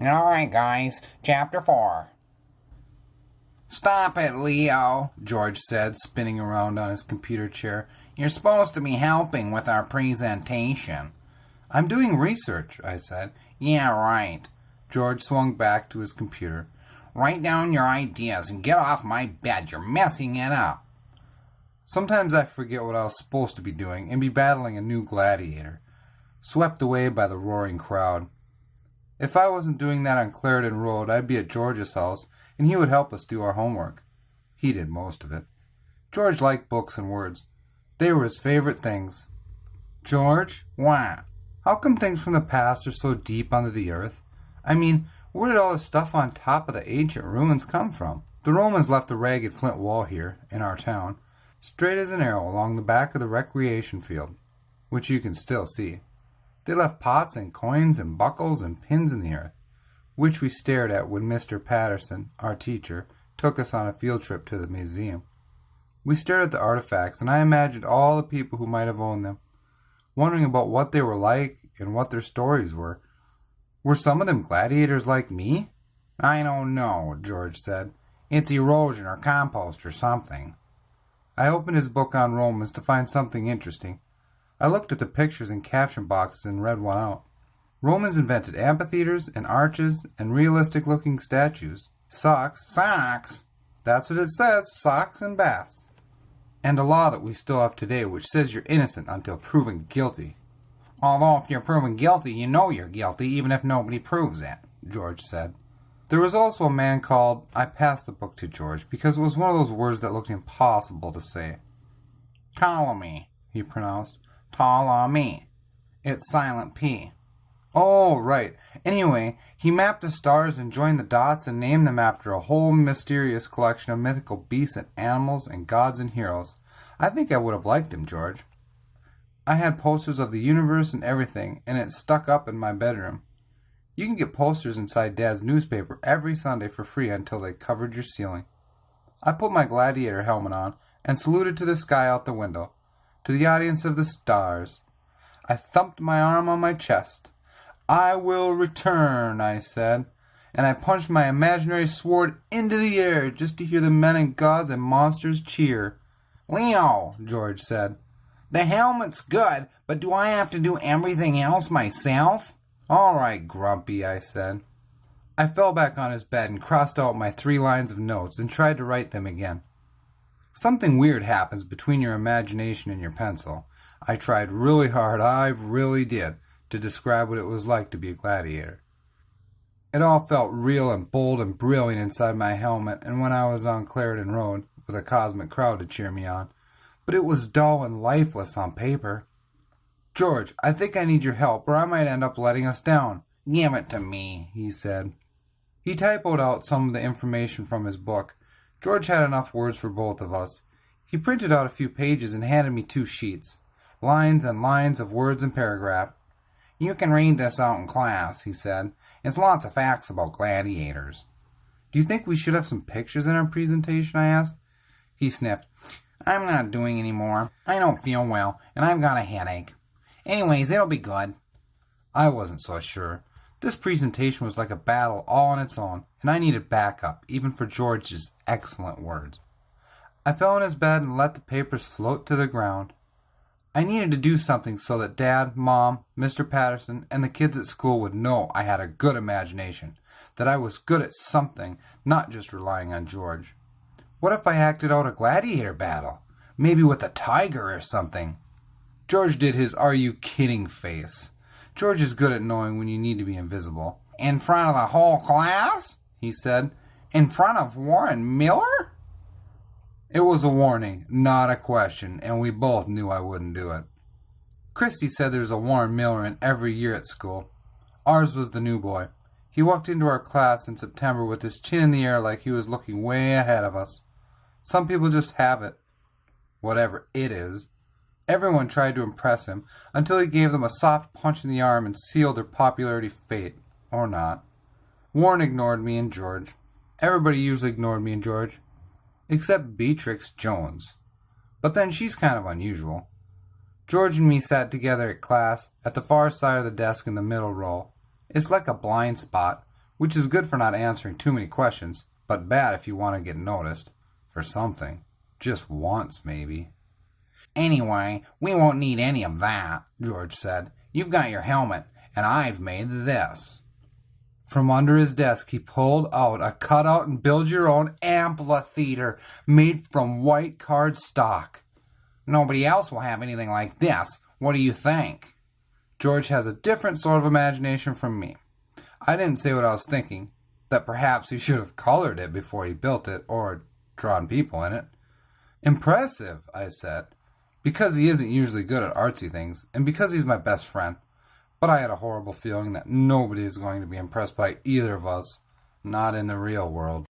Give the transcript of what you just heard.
Alright, guys, Chapter 4. Stop it, Leo, George said, spinning around on his computer chair. You're supposed to be helping with our presentation. I'm doing research, I said. Yeah, right. George swung back to his computer. Write down your ideas and get off my bed. You're messing it up. Sometimes I forget what I was supposed to be doing and be battling a new gladiator, swept away by the roaring crowd. If I wasn't doing that on Clarendon Road, I'd be at George's house, and he would help us do our homework. He did most of it. George liked books and words. They were his favorite things. George, what? How come things from the past are so deep under the earth? I mean, where did all the stuff on top of the ancient ruins come from? The Romans left a ragged flint wall here, in our town, straight as an arrow along the back of the recreation field, which you can still see. They left pots and coins and buckles and pins in the earth, which we stared at when Mr. Patterson, our teacher, took us on a field trip to the museum. We stared at the artifacts, and I imagined all the people who might have owned them, wondering about what they were like and what their stories were. Were some of them gladiators like me? I don't know, George said. It's erosion or compost or something. I opened his book on Romans to find something interesting. I looked at the pictures and caption boxes and read one out. Romans invented amphitheaters and arches and realistic-looking statues. Socks. That's what it says, socks and baths. And a law that we still have today which says you're innocent until proven guilty. Although if you're proven guilty, you know you're guilty even if nobody proves it, George said. There was also a man called... I passed the book to George because it was one of those words that looked impossible to say. Ptolemy, he pronounced. Ptolemy. It's silent P. Oh, right. Anyway, he mapped the stars and joined the dots and named them after a whole mysterious collection of mythical beasts and animals and gods and heroes. I think I would have liked him, George. I had posters of the universe and everything, and it stuck up in my bedroom. You can get posters inside Dad's newspaper every Sunday for free until they covered your ceiling. I put my gladiator helmet on and saluted to the sky out the window, to the audience of the stars. I thumped my arm on my chest. I will return, I said, and I punched my imaginary sword into the air just to hear the men and gods and monsters cheer. Leo, George said, the helmet's good, but do I have to do everything else myself? All right, Grumpy, I said. I fell back on his bed and crossed out my 3 lines of notes and tried to write them again. Something weird happens between your imagination and your pencil. I tried really hard, I really did, to describe what it was like to be a gladiator. It all felt real and bold and brilliant inside my helmet and when I was on Clarendon Road with a cosmic crowd to cheer me on, but it was dull and lifeless on paper. George, I think I need your help or I might end up letting us down. Give it to me, he said. He typoed out some of the information from his book. George had enough words for both of us. He printed out a few pages and handed me 2 sheets. Lines and lines of words and paragraph. You can read this out in class, he said. It's lots of facts about gladiators. Do you think we should have some pictures in our presentation, I asked. He sniffed. I'm not doing any more. I don't feel well, and I've got a headache. Anyways, it'll be good. I wasn't so sure. This presentation was like a battle all on its own, and I needed backup, even for George's excellent words. I fell in his bed and let the papers float to the ground. I needed to do something so that Dad, Mom, Mr. Patterson, and the kids at school would know I had a good imagination, that I was good at something, not just relying on George. What if I acted out a gladiator battle? Maybe with a tiger or something. George did his "are you kidding" face. George is good at knowing when you need to be invisible. In front of the whole class? He said. In front of Warren Miller? It was a warning, not a question, and we both knew I wouldn't do it. Christy said there's a Warren Miller in every year at school. Ours was the new boy. He walked into our class in September with his chin in the air like he was looking way ahead of us. Some people just have it. Whatever it is. Everyone tried to impress him until he gave them a soft punch in the arm and sealed their popularity fate. Or not. Warren ignored me and George. Everybody usually ignored me and George. Except Beatrix Jones. But then she's kind of unusual. George and me sat together at class, at the far side of the desk in the middle row. It's like a blind spot, which is good for not answering too many questions, but bad if you want to get noticed for something. Just once, maybe. Anyway, we won't need any of that, George said. You've got your helmet, and I've made this. From under his desk, he pulled out a cutout and build-your-own amphitheater made from white cardstock. Nobody else will have anything like this. What do you think? George has a different sort of imagination from me. I didn't say what I was thinking, that perhaps he should have colored it before he built it, or drawn people in it. Impressive, I said, because he isn't usually good at artsy things, and because he's my best friend. But I had a horrible feeling that nobody is going to be impressed by either of us, not in the real world.